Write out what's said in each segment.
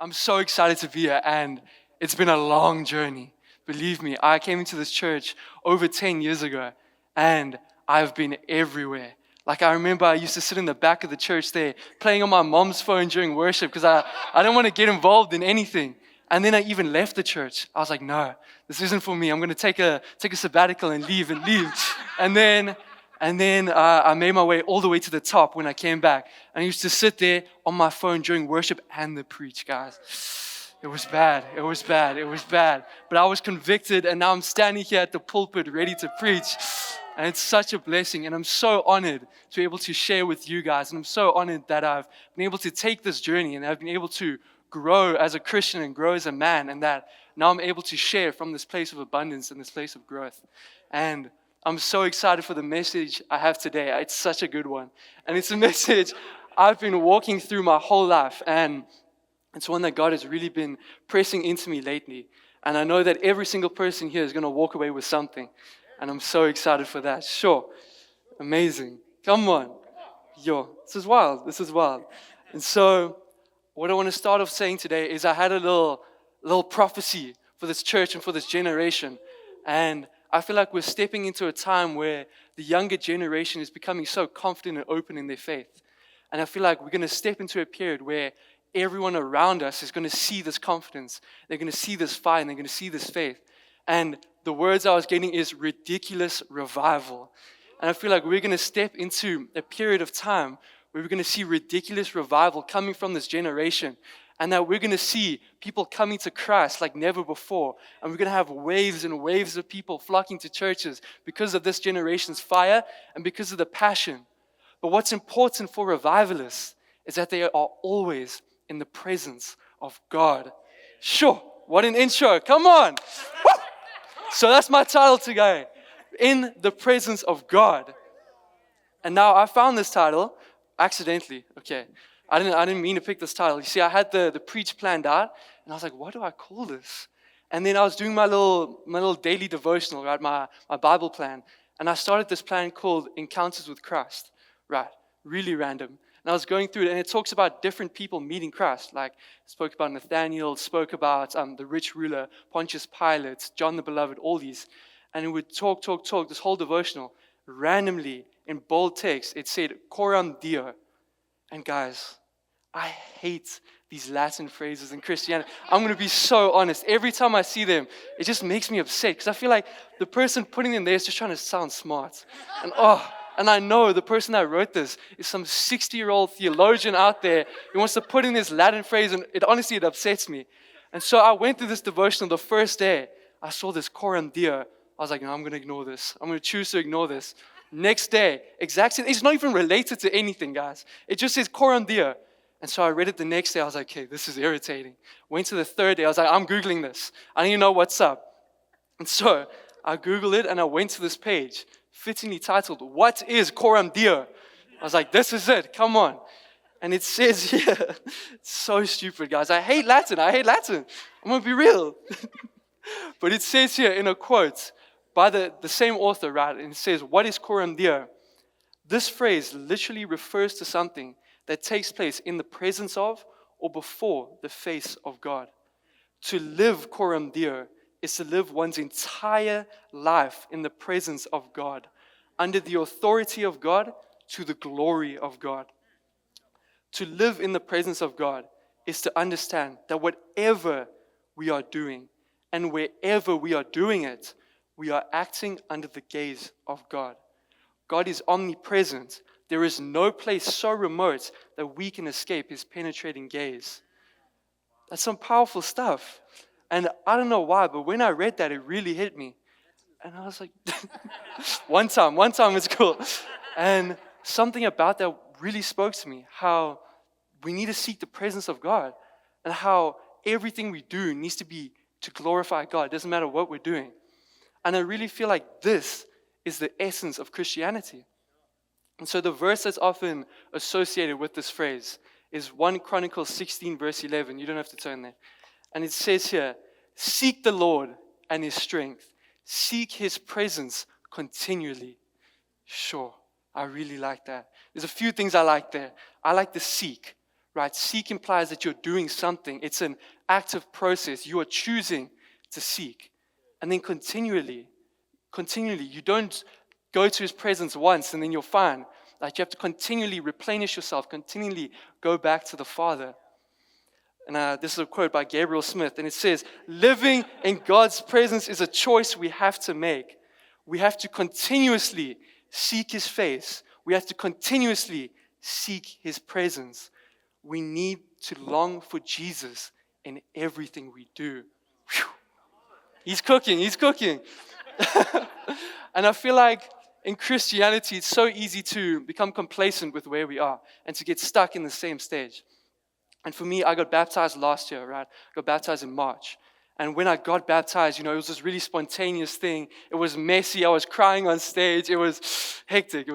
I'm so excited to be here, and it's been a long journey. Believe me, I came into this church over 10 years ago, and I've been everywhere. Like, I remember I used to sit in the back of the church there, playing on my mom's phone during worship because I didn't want to get involved in anything. And then I even left the church. I was like, no, this isn't for me. I'm going to take a sabbatical and leave. And then I made my way all the way to the top when I came back. And I used to sit there on my phone during worship and the preach, guys. It was bad. But I was convicted, and now I'm standing here at the pulpit ready to preach. And it's such a blessing. And I'm so honored to be able to share with you guys. And I'm so honored that I've been able to take this journey, and I've been able to grow as a Christian and grow as a man. And that now I'm able to share from this place of abundance and this place of growth. And I'm so excited for the message I have today. It's such a good one. And it's a message I've been walking through my whole life. And it's one that God has really been pressing into me lately. And I know that every single person here is going to walk away with something. And I'm so excited for that. Sure. Amazing. Come on. Yo, this is wild. And so what I want to start off saying today is I had a little prophecy for this church and for this generation. And I feel like we're stepping into a time where the younger generation is becoming so confident and open in their faith. And I feel like we're going to step into a period where everyone around us is going to see this confidence. They're going to see this fire, and they're going to see this faith. And the words I was getting is ridiculous revival. And I feel like we're going to step into a period of time where we're going to see ridiculous revival coming from this generation. And that we're going to see people coming to Christ like never before. And we're going to have waves and waves of people flocking to churches because of this generation's fire and because of the passion. But what's important for revivalists is that they are always in the presence of God. Sure, what an intro. Come on. Woo! So that's my title today. In the presence of God. And now I found this title accidentally. Okay. I didn't mean to pick this title. You see, I had the preach planned out, and I was like, what do I call this? And then I was doing my little daily devotional, right, my Bible plan, and I started this plan called Encounters with Christ, right, really random. And I was going through it, and it talks about different people meeting Christ, like spoke about Nathaniel, spoke about the rich ruler, Pontius Pilate, John the Beloved, all these. And it would talk, this whole devotional. Randomly, in bold text, it said, Coram Deo. And guys, I hate these Latin phrases in Christianity. I'm going to be so honest. Every time I see them, it just makes me upset because I feel like the person putting them there is just trying to sound smart. And I know the person that wrote this is some 60-year-old theologian out there who wants to put in this Latin phrase, and it upsets me. And so I went through this devotional the first day. I saw this Coram Deo. I was like, no, I'm going to ignore this. I'm going to choose to ignore this. Next day, exact same. It's not even related to anything, guys. It just says Coram Deo. And so I read it the next day. I was like, okay, this is irritating. Went to the third day. I was like, I'm Googling this. I need to know what's up. And so I Googled it, and I went to this page, fittingly titled, What is Coram Deo? I was like, this is it. Come on. And it says here, it's so stupid, guys. I hate Latin. I'm going to be real. But it says here in a quote by the same author, right? And it says, what is Coram Deo? This phrase literally refers to something that takes place in the presence of or before the face of God. To live Coram Deo is to live one's entire life in the presence of God, under the authority of God, to the glory of God. To live in the presence of God is to understand that whatever we are doing and wherever we are doing it, we are acting under the gaze of God. God is omnipresent. There is no place so remote that we can escape His penetrating gaze. That's some powerful stuff. And I don't know why, but when I read that, it really hit me. And I was like, one time it's cool. And something about that really spoke to me, how we need to seek the presence of God and how everything we do needs to be to glorify God. It doesn't matter what we're doing. And I really feel like this is the essence of Christianity. And so the verse that's often associated with this phrase is 1 Chronicles 16 verse 11. You don't have to turn there. And it says here, seek the Lord and His strength. Seek His presence continually. Sure, I really like that. There's a few things I like there. I like the seek, right? Seek implies that you're doing something. It's an active process. You are choosing to seek. And then continually, you don't go to his presence once and then you're fine. Like you have to continually replenish yourself, continually go back to the Father. And this is a quote by Gabriel Smith, and it says, living in God's presence is a choice we have to make. We have to continuously seek his face. We have to continuously seek his presence. We need to long for Jesus in everything we do. Whew. He's cooking. And I feel like in Christianity, it's so easy to become complacent with where we are and to get stuck in the same stage. And for me, I got baptized last year, right? I got baptized in March. And when I got baptized, it was this really spontaneous thing. It was messy. I was crying on stage. It was hectic.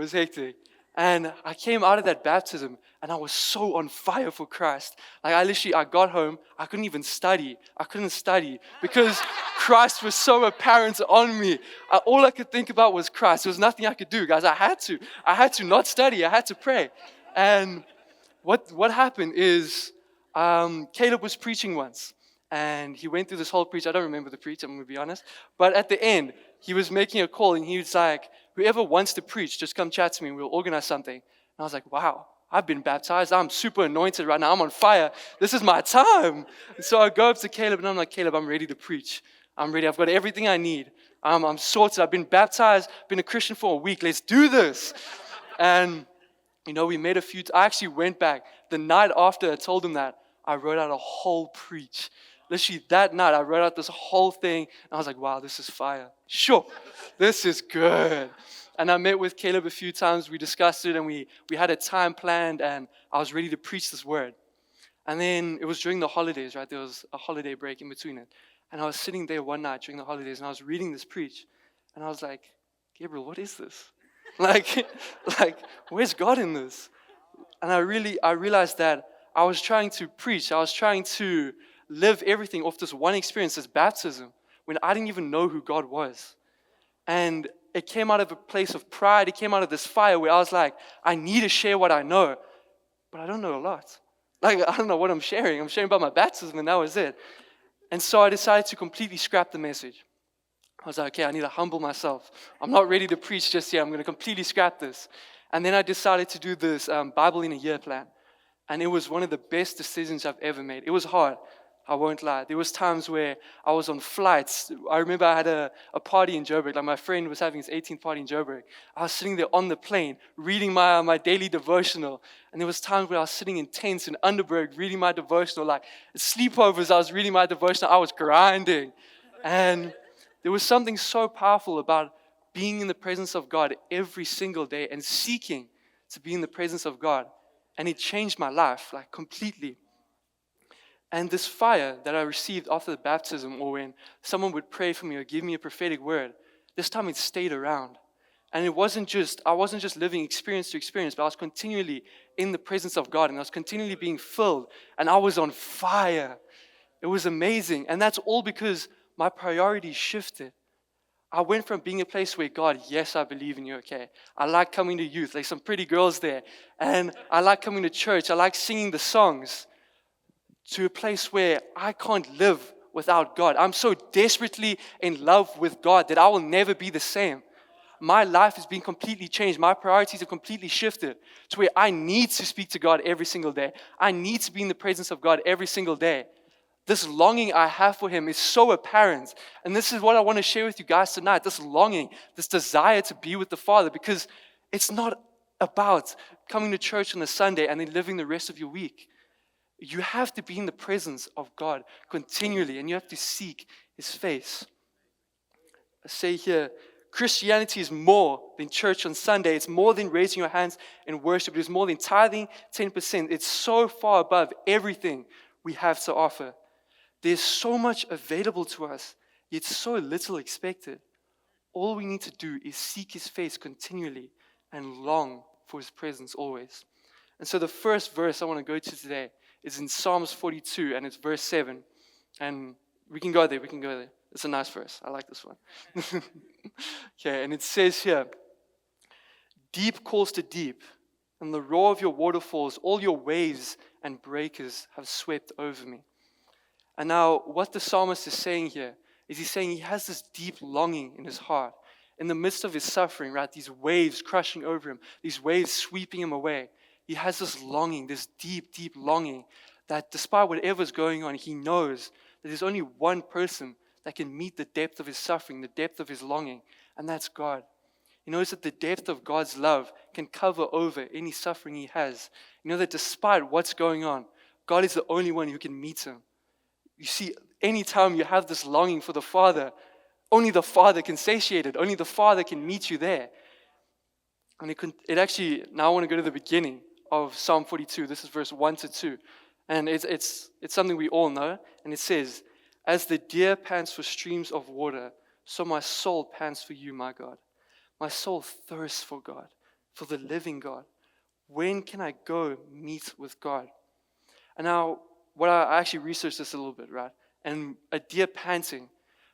And I came out of that baptism and I was so on fire for Christ. Like I got home, I couldn't even study. I couldn't study because Christ was so apparent on me. All I could think about was Christ. There was nothing I could do, guys. I had to not study. I had to pray. And what happened is Caleb was preaching once. And he went through this whole preach. I don't remember the preach, I'm going to be honest. But at the end, he was making a call and he was like, whoever wants to preach, just come chat to me and we'll organize something. And I was like, wow, I've been baptized. I'm super anointed right now. I'm on fire. This is my time. And so I go up to Caleb and I'm like, Caleb, I'm ready to preach. I'm ready. I've got everything I need. I'm sorted. I've been baptized, been a Christian for a week. Let's do this. And, we made I actually went back. The night after I told him that, I wrote out a whole preach. Literally that night, I wrote out this whole thing. And I was like, wow, this is fire. Sure, this is good. And I met with Caleb a few times. We discussed it and we had a time planned and I was ready to preach this word. And then it was during the holidays, right? There was a holiday break in between it. And I was sitting there one night during the holidays and I was reading this preach. And I was like, Gabriel, what is this? Like, where's God in this? And I realized that I was trying to preach. I was trying to live everything off this one experience, this baptism, when I didn't even know who God was. And it came out of a place of pride. It came out of this fire where I was like, I need to share what I know, but I don't know a lot. Like, I don't know what I'm sharing. I'm sharing about my baptism, and that was it. And so I decided to completely scrap the message. I was like, okay, I need to humble myself. I'm not ready to preach just yet. I'm going to completely scrap this. And then I decided to do this Bible in a year plan. And it was one of the best decisions I've ever made. It was hard. I won't lie. There was times where I was on flights. I remember I had a party in Joburg. Like my friend was having his 18th party in Joburg. I was sitting there on the plane reading my daily devotional. And there was times where I was sitting in tents in Underberg reading my devotional. Like sleepovers, I was reading my devotional. I was grinding. And there was something so powerful about being in the presence of God every single day and seeking to be in the presence of God. And it changed my life, like completely. And this fire that I received after the baptism, or when someone would pray for me or give me a prophetic word, this time it stayed around. And I wasn't just living experience to experience, but I was continually in the presence of God, and I was continually being filled, and I was on fire. It was amazing. And that's all because my priorities shifted. I went from being a place where, God, yes, I believe in you, okay. I like coming to youth, like some pretty girls there. And I like coming to church. I like singing the songs. To a place where I can't live without God. I'm so desperately in love with God that I will never be the same. My life has been completely changed. My priorities are completely shifted to where I need to speak to God every single day. I need to be in the presence of God every single day. This longing I have for Him is so apparent. And this is what I want to share with you guys tonight. This longing, this desire to be with the Father. Because it's not about coming to church on a Sunday and then living the rest of your week. You have to be in the presence of God continually, and you have to seek His face. I say here, Christianity is more than church on Sunday. It's more than raising your hands in worship. It is more than tithing 10%. It's so far above everything we have to offer. There's so much available to us, yet so little expected. All we need to do is seek His face continually and long for His presence always. And so the first verse I want to go to today is in Psalms 42, and it's verse 7. And we can go there. It's a nice verse. I like this one. Okay, and it says here, deep calls to deep, And the roar of your waterfalls, all your waves and breakers have swept over me. And now what the psalmist is saying here is he's saying he has this deep longing in his heart. In the midst of his suffering, right, these waves crushing over him, these waves sweeping him away. He has this longing, this deep, deep longing that despite whatever's going on, he knows that there's only one person that can meet the depth of his suffering, the depth of his longing, and that's God. He knows that the depth of God's love can cover over any suffering he has. You know that despite what's going on, God is the only one who can meet him. You see, anytime you have this longing for the Father, only the Father can satiate it. Only the Father can meet you there. And it actually, now I want to go to the beginning of Psalm 42. This is verse 1 to 2. And it's something we all know. And it says, "As the deer pants for streams of water, so my soul pants for you, my God. My soul thirsts for God, for the living God. When can I go meet with God?" And now, I actually researched this a little bit, right? And a deer panting.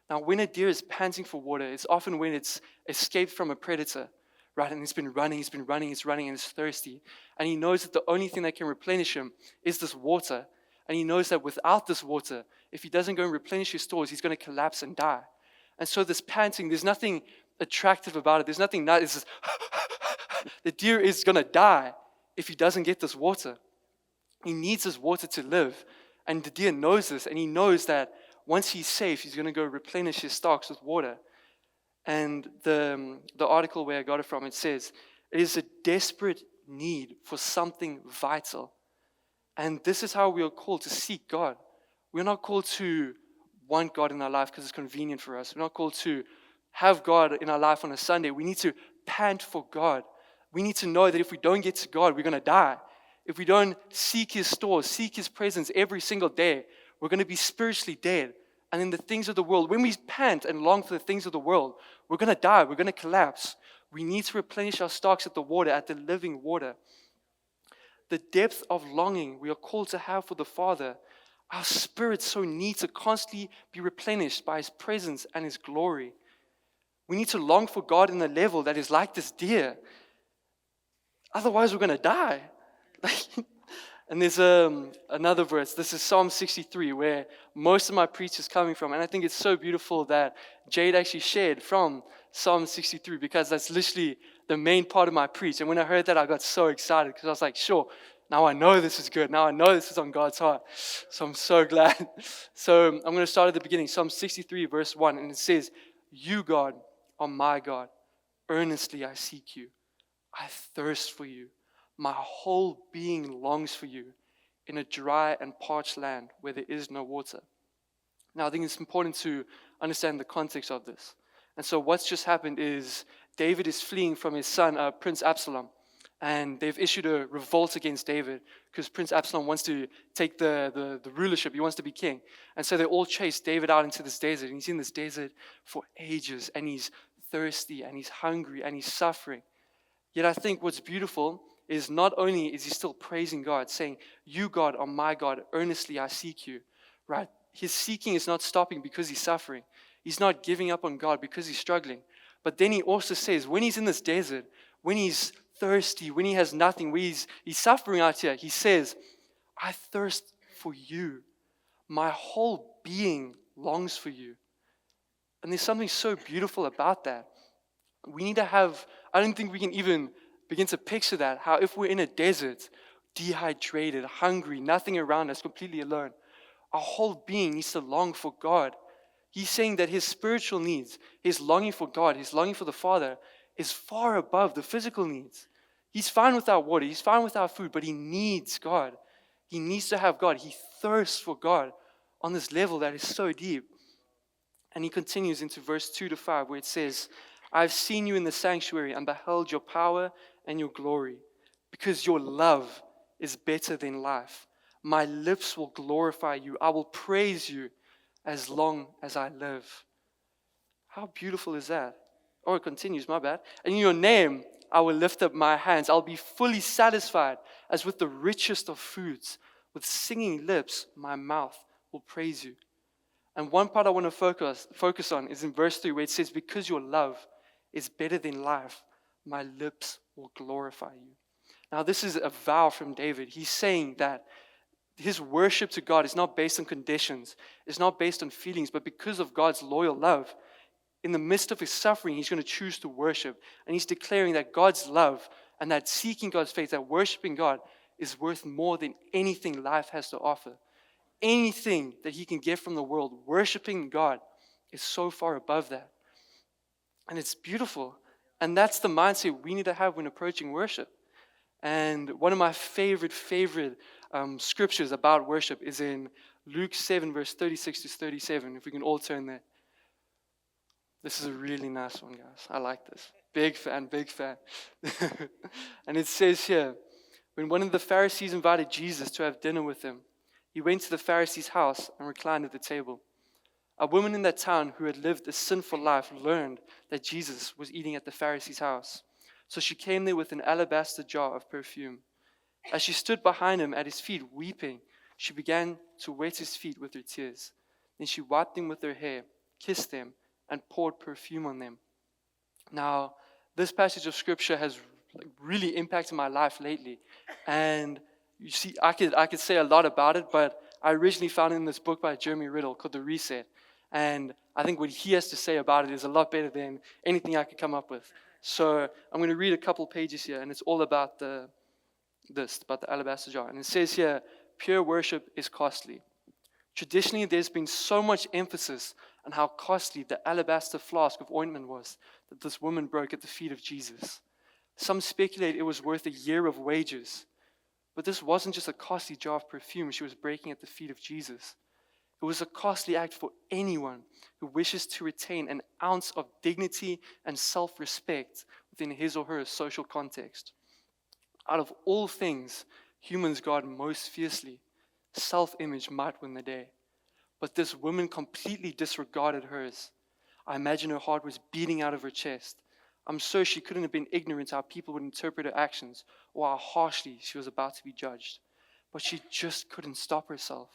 Now, when a deer is panting for water, it's often when it's escaped from a predator, right? And it's running, and it's thirsty. And he knows that the only thing that can replenish him is this water. And he knows that without this water, if he doesn't go and replenish his stores, he's going to collapse and die. And so this panting, there's nothing attractive about it. There's nothing nice. It's just the deer is going to die if he doesn't get this water. He needs this water to live. And the deer knows this, and he knows that once he's safe, he's going to go replenish his stocks with water. And the article where I got it from, it says, it is a desperate need for something vital. And this is how we are called to seek God. We're not called to want God in our life because it's convenient for us. We're not called to have God in our life on a Sunday. We need to pant for God. We need to know that if we don't get to God, we're going to die. If we don't seek His stores, seek His presence every single day, we're going to be spiritually dead. And in the things of the world, when we pant and long for the things of the world, we're going to die. We're going to collapse. We need to replenish our stocks at the water, at the living water. The depth of longing we are called to have for the Father, our spirits so need to constantly be replenished by His presence and His glory. We need to long for God in a level that is like this deer. Otherwise, we're going to die. And there's another verse. This is Psalm 63, where most of my preach is coming from. And I think it's so beautiful that Jade actually shared from Psalm 63, because that's literally the main part of my preach. And when I heard that, I got so excited, because I was like, sure, now I know this is good. Now I know this is on God's heart. So I'm so glad. So I'm going to start at the beginning. Psalm 63, verse 1. And it says, "You, God, are my God. Earnestly I seek you. I thirst for you. My whole being longs for you in a dry and parched land where there is no water." Now, I think it's important to understand the context of this. And so what's just happened is David is fleeing from his son, Prince Absalom. And they've issued a revolt against David because Prince Absalom wants to take the rulership. He wants to be king. And so they all chase David out into this desert. And he's in this desert for ages. And he's thirsty and he's hungry and he's suffering. Yet I think what's beautiful is not only is he still praising God, saying, "You, God, are my God. Earnestly I seek you." Right? His seeking is not stopping because he's suffering. He's not giving up on God because he's struggling. But then he also says, when he's in this desert, when he's thirsty, when he has nothing, when he's suffering out here, he says, "I thirst for you. My whole being longs for you." And there's something so beautiful about that. We need to have, I don't think we can even begin to picture that, how if we're in a desert, dehydrated, hungry, nothing around us, completely alone, our whole being needs to long for God. He's saying that his spiritual needs, his longing for God, his longing for the Father is far above the physical needs. He's fine without water, he's fine without food, but he needs God. He needs to have God. He thirsts for God on this level that is so deep. And he continues into verse 2 to 5 where it says, "I've seen you in the sanctuary and beheld your power and your glory, because your love is better than life. My lips will glorify you. I will praise you as long as I live." How beautiful is that? Oh, it continues, my bad. "And in your name I will lift up my hands. I'll be fully satisfied as with the richest of foods. With singing lips, my mouth will praise you." And one part I want to focus on is in verse 3 where it says, "Because your love is better than life, my lips will glorify you." Now, this is a vow from David. He's saying that his worship to God is not based on conditions, it's not based on feelings, but because of God's loyal love. In the midst of his suffering, he's going to choose to worship. And he's declaring that God's love and that seeking God's face, that worshiping God is worth more than anything life has to offer. Anything that he can get from the world, worshiping God is so far above that. And it's beautiful. And that's the mindset we need to have when approaching worship. And one of my favorite scriptures about worship is in Luke 7, verse 36 to 37. If we can all turn there. This is a really nice one, guys. I like this. Big fan. And it says here, when one of the Pharisees invited Jesus to have dinner with him, he went to the Pharisee's house and reclined at the table. A woman in that town who had lived a sinful life learned that Jesus was eating at the Pharisee's house. So she came there with an alabaster jar of perfume. As she stood behind him at his feet weeping, she began to wet his feet with her tears. Then she wiped them with her hair, kissed them, and poured perfume on them. Now, this passage of scripture has really impacted my life lately. And you see, I could say a lot about it, but I originally found it in this book by Jeremy Riddle called The Reset. And I think what he has to say about it is a lot better than anything I could come up with. So I'm going to read a couple pages here, and it's all about the alabaster jar. And it says here, pure worship is costly. Traditionally, there's been so much emphasis on how costly the alabaster flask of ointment was that this woman broke at the feet of Jesus. Some speculate it was worth a year of wages. But this wasn't just a costly jar of perfume she was breaking at the feet of Jesus. It was a costly act for anyone who wishes to retain an ounce of dignity and self-respect within his or her social context. Out of all things humans guard most fiercely, self-image might win the day. But this woman completely disregarded hers. I imagine her heart was beating out of her chest. I'm sure she couldn't have been ignorant how people would interpret her actions or how harshly she was about to be judged. But she just couldn't stop herself.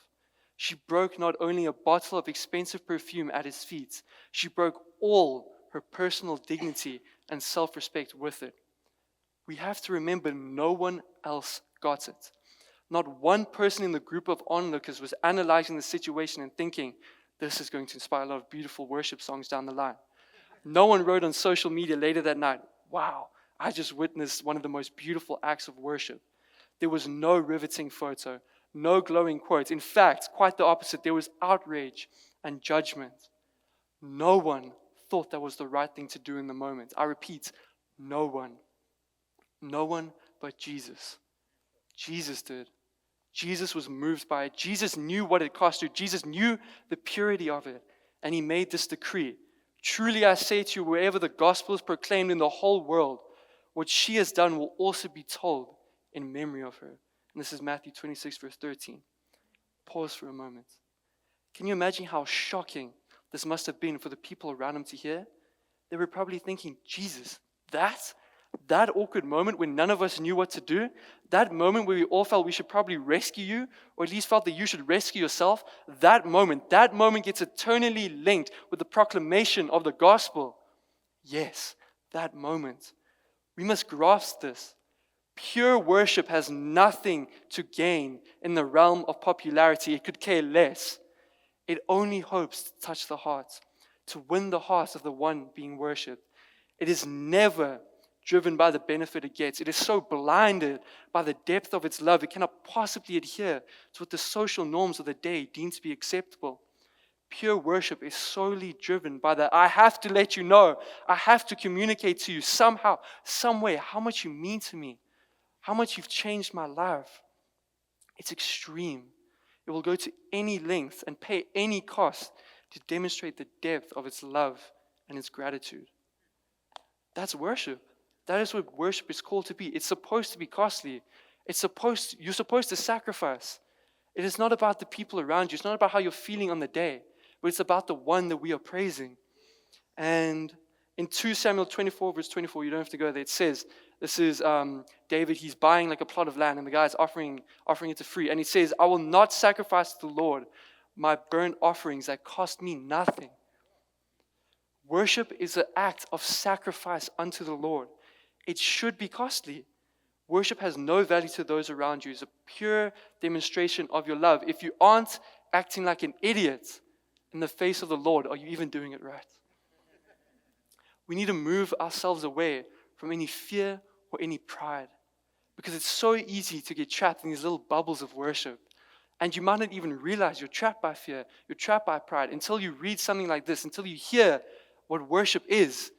She broke not only a bottle of expensive perfume at his feet, she broke all her personal dignity and self-respect with it. We have to remember no one else got it. Not one person in the group of onlookers was analyzing the situation and thinking, this is going to inspire a lot of beautiful worship songs down the line. No one wrote on social media later that night, wow, I just witnessed one of the most beautiful acts of worship. There was no riveting photo, no glowing quote. In fact, quite the opposite. There was outrage and judgment. No one thought that was the right thing to do in the moment. I repeat, no one. No one but Jesus. Jesus did. Jesus was moved by it. Jesus knew what it cost her. Jesus knew the purity of it. And he made this decree. Truly I say to you, wherever the gospel is proclaimed in the whole world, what she has done will also be told in memory of her. And this is Matthew 26, verse 13. Pause for a moment. Can you imagine how shocking this must have been for the people around him to hear? They were probably thinking, Jesus, that awkward moment when none of us knew what to do, that moment where we all felt we should probably rescue you, or at least felt that you should rescue yourself, that moment gets eternally linked with the proclamation of the gospel. Yes, that moment. We must grasp this. Pure worship has nothing to gain in the realm of popularity. It could care less. It only hopes to touch the heart, to win the heart of the one being worshipped. It is never driven by the benefit it gets. It is so blinded by the depth of its love, it cannot possibly adhere to what the social norms of the day deem to be acceptable. Pure worship is solely driven by the, I have to let you know, I have to communicate to you somehow, some way, how much you mean to me, how much you've changed my life. It's extreme. It will go to any length and pay any cost to demonstrate the depth of its love and its gratitude. That's worship. That is what worship is called to be. It's supposed to be costly. You're supposed to sacrifice. It is not about the people around you. It's not about how you're feeling on the day, but it's about the one that we are praising. And in 2 Samuel 24, verse 24, you don't have to go there. It says, this is David, he's buying like a plot of land, and the guy's offering it to free. And he says, I will not sacrifice to the Lord my burnt offerings that cost me nothing. Worship is an act of sacrifice unto the Lord. It should be costly. Worship has no value to those around you. It's a pure demonstration of your love. If you aren't acting like an idiot in the face of the Lord, are you even doing it right? We need to move ourselves away from any fear or any pride, because it's so easy to get trapped in these little bubbles of worship. And you might not even realize you're trapped by fear, you're trapped by pride, until you read something like this, until you hear what worship is.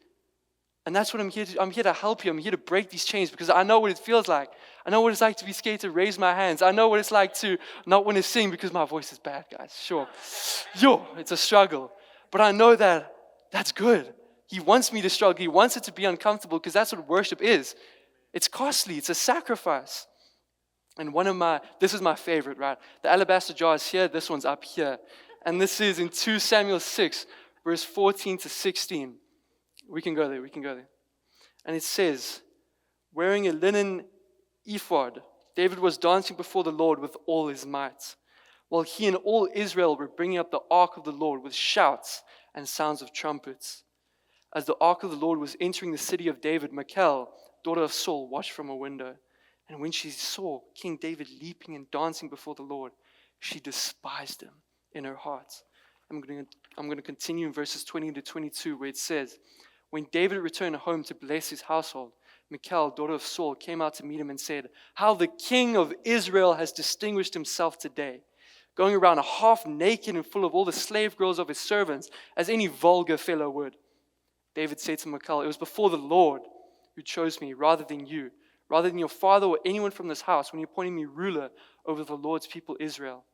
And that's what I'm here to do. I'm here to help you. I'm here to break these chains, because I know what it feels like. I know what it's like to be scared to raise my hands. I know what it's like to not want to sing because my voice is bad, guys. Sure. It's a struggle. But I know that that's good. He wants me to struggle. He wants it to be uncomfortable, because that's what worship is. It's costly. It's a sacrifice. And this is my favorite, right? The alabaster jar is here. This one's up here. And this is in 2 Samuel 6, verse 14 to 16. We can go there. And it says, wearing a linen ephod, David was dancing before the Lord with all his might, while he and all Israel were bringing up the ark of the Lord with shouts and sounds of trumpets. As the ark of the Lord was entering the city of David, Michal, daughter of Saul, watched from a window. And when she saw King David leaping and dancing before the Lord, she despised him in her heart. I'm going to continue in verses 20 to 22, where it says, when David returned home to bless his household, Michal, daughter of Saul, came out to meet him and said, how the king of Israel has distinguished himself today, going around half naked and full of all the slave girls of his servants, as any vulgar fellow would. David said to Michal, it was before the Lord who chose me rather than you, rather than your father or anyone from this house, when he appointed me ruler over the Lord's people Israel.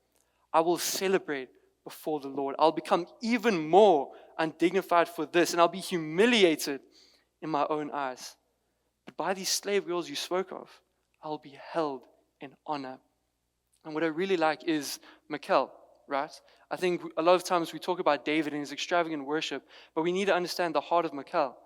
I will celebrate before the Lord. I'll become even more undignified for this, and I'll be humiliated in my own eyes. But by these slave girls you spoke of, I'll be held in honor. And what I really like is Michal, right? I think a lot of times we talk about David and his extravagant worship, but we need to understand the heart of Michal.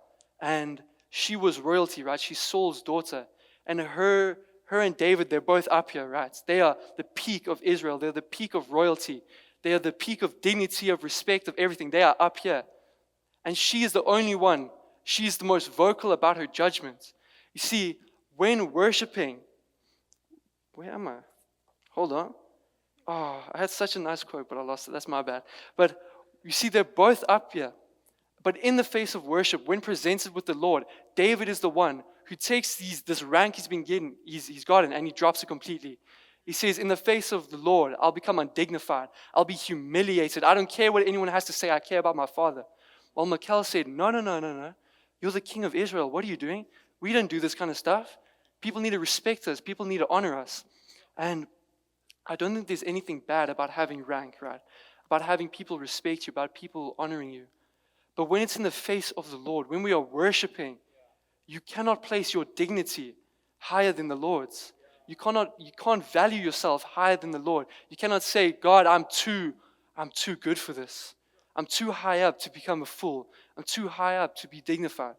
And she was royalty, right? She's Saul's daughter. And her and David, they're both up here, right? They are the peak of Israel. They're the peak of royalty. They are the peak of dignity, of respect, of everything. They are up here. And she is the only one. She's the most vocal about her judgment. You see, when worshiping, where am I? Hold on. Oh, I had such a nice quote, but I lost it. That's my bad. But you see, they're both up here. But in the face of worship, when presented with the Lord, David is the one who takes this rank he's gotten, and he drops it completely. He says, in the face of the Lord, I'll become undignified. I'll be humiliated. I don't care what anyone has to say. I care about my father. Well, Michal said, no. You're the king of Israel. What are you doing? We don't do this kind of stuff. People need to respect us. People need to honor us. And I don't think there's anything bad about having rank, right? About having people respect you, about people honoring you. But when it's in the face of the Lord, when we are worshiping, you cannot place your dignity higher than the Lord's. You can't value yourself higher than the Lord. You cannot say, God, I'm too good for this. I'm too high up to become a fool. I'm too high up to be dignified.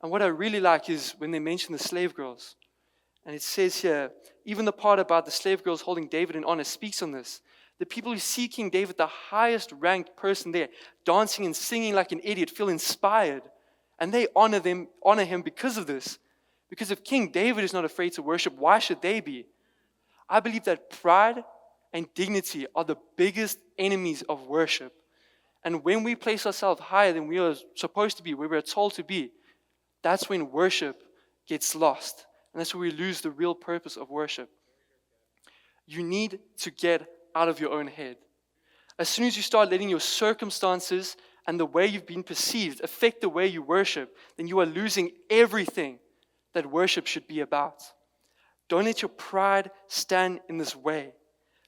And what I really like is when they mention the slave girls. And it says here, even the part about the slave girls holding David in honor speaks on this. The people who see King David, the highest ranked person there, dancing and singing like an idiot, feel inspired. And they honor him because of this. Because if King David is not afraid to worship, why should they be? I believe that pride and dignity are the biggest enemies of worship. And when we place ourselves higher than we are supposed to be, where we're told to be, that's when worship gets lost. And that's where we lose the real purpose of worship. You need to get out of your own head. As soon as you start letting your circumstances and the way you've been perceived affect the way you worship, then you are losing everything that worship should be about. Don't let your pride stand in this way.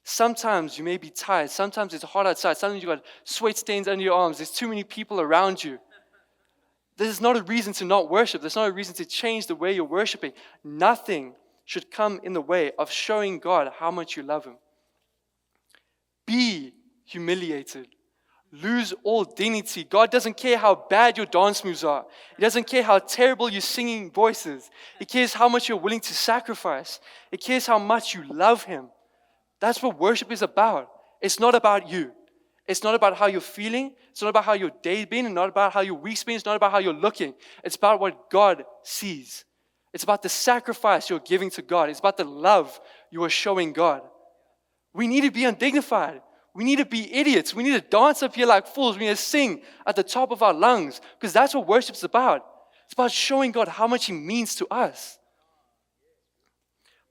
Sometimes you may be tired. Sometimes it's hot outside. Sometimes you've got sweat stains under your arms. There's too many people around you. This is not a reason to not worship. There's not a reason to change the way you're worshiping. Nothing should come in the way of showing God how much you love Him. Be humiliated. Lose all dignity. God doesn't care how bad your dance moves are. He doesn't care how terrible your singing voice is. He cares how much you're willing to sacrifice. He cares how much you love Him. That's what worship is about. It's not about you. It's not about how you're feeling. It's not about how your day's been. It's not about how your week's been. It's not about how you're looking. It's about what God sees. It's about the sacrifice you're giving to God. It's about the love you are showing God. We need to be undignified. We need to be idiots. We need to dance up here like fools. We need to sing at the top of our lungs, because that's what worship's about. It's about showing God how much He means to us.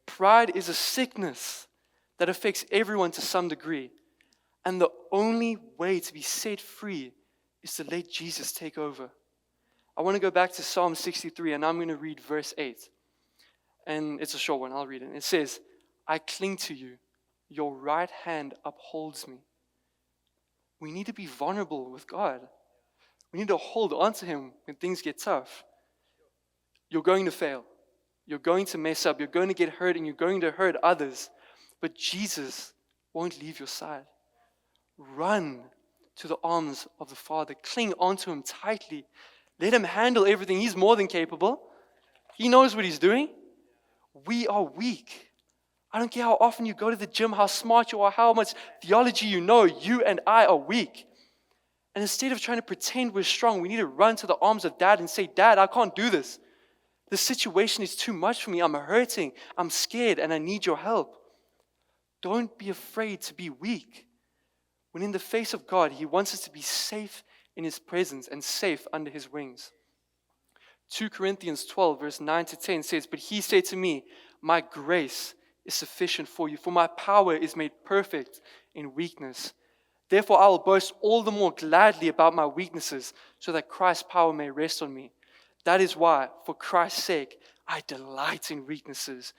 Pride is a sickness that affects everyone to some degree. And the only way to be set free is to let Jesus take over. I want to go back to Psalm 63, and I'm going to read verse 8. And it's a short one. I'll read it. It says, I cling to you. Your right hand upholds me. We need to be vulnerable with God. We need to hold on to Him when things get tough. You're going to fail. You're going to mess up. You're going to get hurt, and you're going to hurt others. But Jesus won't leave your side. Run to the arms of the Father. Cling onto Him tightly. Let Him handle everything. He's more than capable. He knows what He's doing. We are weak. I don't care how often you go to the gym, how smart you are, how much theology you know, you and I are weak. And instead of trying to pretend we're strong, we need to run to the arms of Dad and say, Dad, I can't do this. The situation is too much for me. I'm hurting. I'm scared, and I need your help. Don't be afraid to be weak. When in the face of God, He wants us to be safe in His presence and safe under His wings. 2 Corinthians 12, verse 9 to 10 says, But He said to me, My grace is sufficient for you, for my power is made perfect in weakness. Therefore I will boast all the more gladly about my weaknesses, so that Christ's power may rest on me. That is why, for Christ's sake, I delight in weaknesses,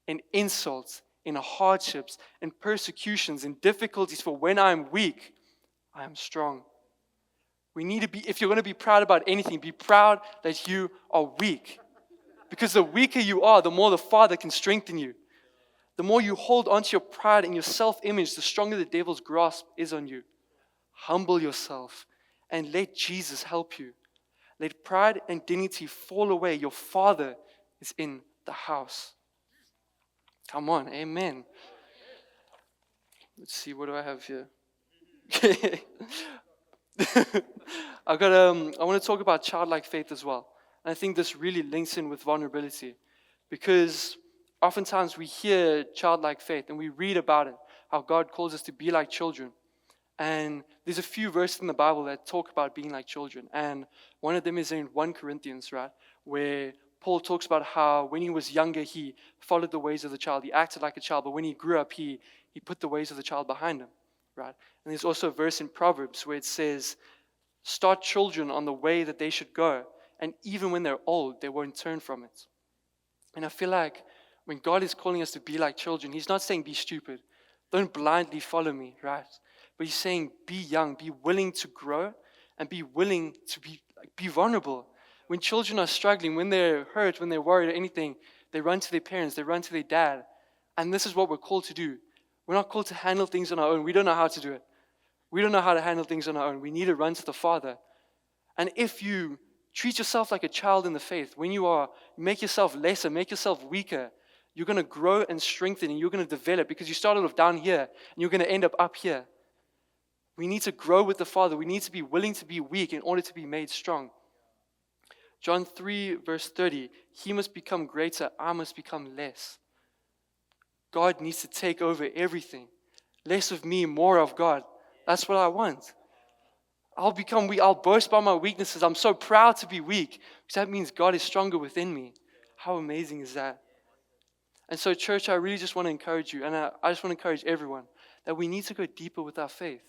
in insults, in hardships, in persecutions, in difficulties, for when I am weak, I am strong. We need to be, if you're going to be proud about anything, be proud that you are weak. Because the weaker you are, the more the Father can strengthen you. The more you hold onto your pride and your self-image, the stronger the devil's grasp is on you. Humble yourself and let Jesus help you. Let pride and dignity fall away. Your Father is in the house. Come on, amen. Let's see, what do I have here? I want to talk about childlike faith as well. And I think this really links in with vulnerability, because oftentimes we hear childlike faith and we read about it, how God calls us to be like children. And there's a few verses in the Bible that talk about being like children. And one of them is in 1 Corinthians, right? Where Paul talks about how when he was younger, he followed the ways of the child. He acted like a child. But when he grew up, he put the ways of the child behind him, right? And there's also a verse in Proverbs where it says, start children on the way that they should go. And even when they're old, they won't turn from it. And I feel like when God is calling us to be like children, He's not saying be stupid. Don't blindly follow me, right? But He's saying be young, be willing to grow, and be willing to be vulnerable. When children are struggling, when they're hurt, when they're worried or anything, they run to their parents, they run to their dad. And this is what we're called to do. We're not called to handle things on our own. We don't know how to do it. We don't know how to handle things on our own. We need to run to the Father. And if you treat yourself like a child in the faith, when you make yourself lesser, make yourself weaker, you're going to grow and strengthen, and you're going to develop, because you started off down here and you're going to end up here. We need to grow with the Father. We need to be willing to be weak in order to be made strong. John 3 verse 30, He must become greater, I must become less. God needs to take over everything. Less of me, more of God. That's what I want. I'll become weak. I'll boast by my weaknesses. I'm so proud to be weak, because that means God is stronger within me. How amazing is that? And so, church, I really just want to encourage you, and I just want to encourage everyone, that we need to go deeper with our faith.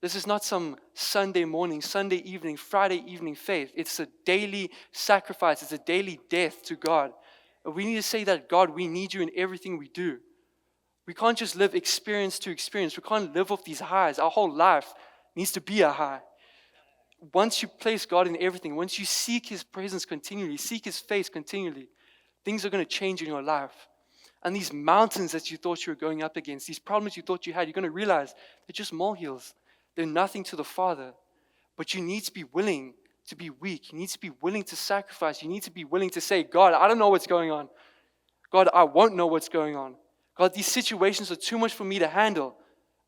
This is not some Sunday morning, Sunday evening, Friday evening faith. It's a daily sacrifice. It's a daily death to God. And we need to say that, God, we need you in everything we do. We can't just live experience to experience. We can't live off these highs. Our whole life needs to be a high. Once you place God in everything, once you seek His presence continually, seek His face continually, things are going to change in your life. And these mountains that you thought you were going up against, these problems you thought you had, you're going to realize they're just molehills. They're nothing to the Father. But you need to be willing to be weak. You need to be willing to sacrifice. You need to be willing to say, God, I don't know what's going on. God, I won't know what's going on. God, these situations are too much for me to handle.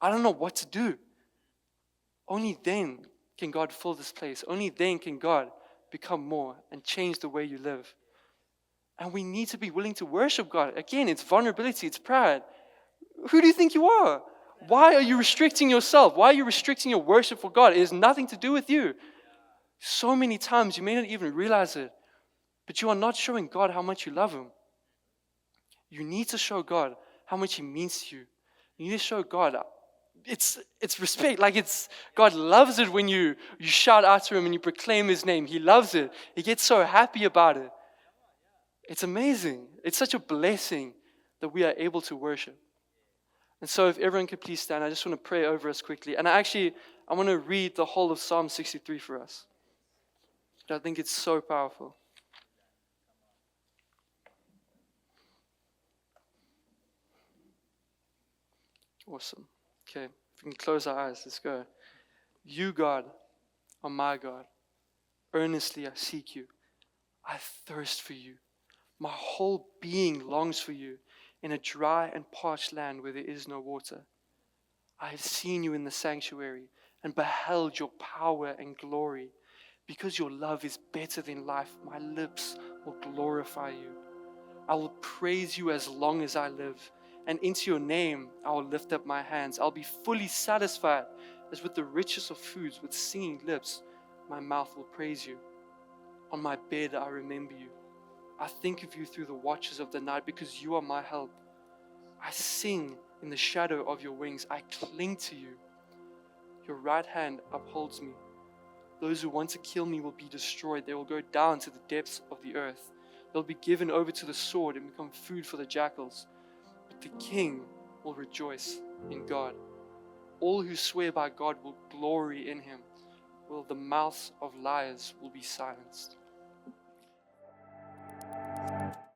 I don't know what to do. Only then can God fill this place. Only then can God become more and change the way you live. And we need to be willing to worship God. Again, it's vulnerability, it's pride. Who do you think you are? Why are you restricting yourself? Why are you restricting your worship for God? It has nothing to do with you. So many times you may not even realize it, but you are not showing God how much you love Him. You need to show God how much He means to you. You need to show God. It's respect. Like God loves it when you shout out to Him and you proclaim His name. He loves it. He gets so happy about it. It's amazing. It's such a blessing that we are able to worship. And so if everyone could please stand, I just want to pray over us quickly. And I want to read the whole of Psalm 63 for us. I think it's so powerful. Awesome. Okay, if we can close our eyes, let's go. You, God, are my God. Earnestly I seek you. I thirst for you. My whole being longs for you in a dry and parched land where there is no water. I have seen you in the sanctuary and beheld your power and glory. Because your love is better than life, my lips will glorify you. I will praise you as long as I live, and into your name I will lift up my hands. I'll be fully satisfied as with the richest of foods. With singing lips, my mouth will praise you. On my bed I remember you. I think of you through the watches of the night because you are my help. I sing in the shadow of your wings. I cling to you. Your right hand upholds me. Those who want to kill me will be destroyed. They will go down to the depths of the earth. They'll be given over to the sword and become food for the jackals. But the king will rejoice in God. All who swear by God will glory in Him. Well, the mouths of liars will be silenced.